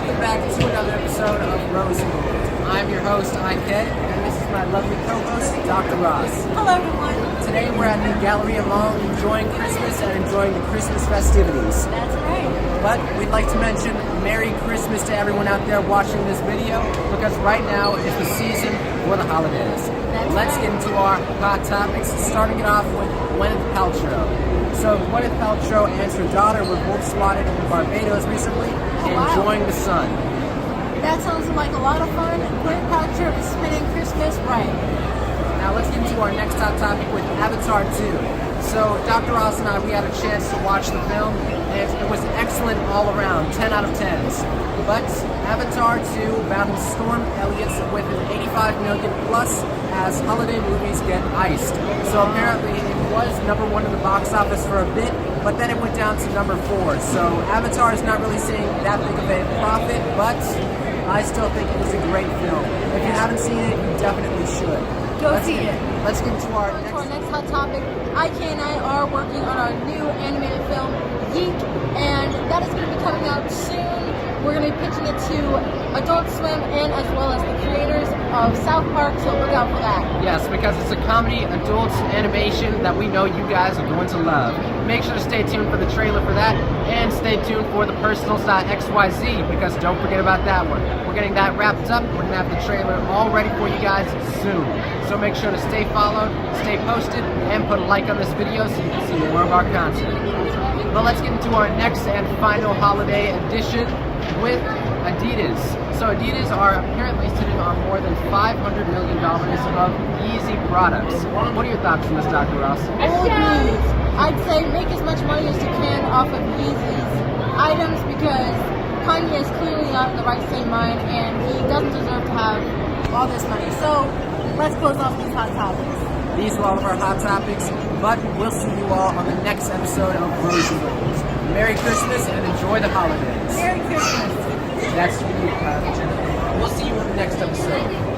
welcome back to another episode of Rose and Gold. I'm your host, IK, and this is my lovely co-host, Dr. Ross. Hello, everyone. Today we're at the Galleria Mall enjoying Christmas and enjoying the Christmas festivities. That's right. But we'd like to mention Merry Christmas to everyone out there watching this video, because right now is the season for the holidays. Let's get into our hot topics, starting it off with Gwyneth Paltrow. So Gwyneth Paltrow and her daughter were both spotted in Barbados recently, enjoying the sun. That sounds like a lot of fun. Gwyneth Paltrow is spending Christmas right. Now let's get into our next hot topic with Avatar 2. So Dr. Ross and I, we had a chance to watch the film, and it was excellent all around, 10 out of 10s. But Avatar 2 battles Storm Elliott's with an 85 million plus as holiday movies get iced. So apparently it was number one in the box office for a bit, but then it went down to number 4. So Avatar is not really seeing that big of a profit, but I still think it was a great film. If you haven't seen it, you definitely should. Go see it. Let's get into our next hot topic. IK and I are working on our new animated film, Geek, and that is going to be coming out soon. We're going to be pitching it to Adult Swim and as well as the creators of South Park, so look out for that. Yes, because it's a comedy, adult animation that we know you guys are going to love. Make sure to stay tuned for the trailer for that, and stay tuned for the Personals.xyz, because don't forget about that one. We're getting that wrapped up. We're going to have the trailer all ready for you guys soon. So make sure to stay followed, stay posted, and put a like on this video so you can see more of our content. But let's get into our next and final holiday edition with Adidas. So Adidas are apparently sitting on more than $500 million of Yeezy products. What are your thoughts on this, Dr. Ross? Old news. I'd say make as much money as you can off of Yeezy's items, because Kanye is clearly not in the right state of mind and he doesn't deserve to have all this money. So let's close off these hot topics. These are all of our hot topics, but we'll see you all on the next episode of Rose and Gold. Merry Christmas and enjoy the holidays. Merry Christmas. That's you. We'll see you in the next episode.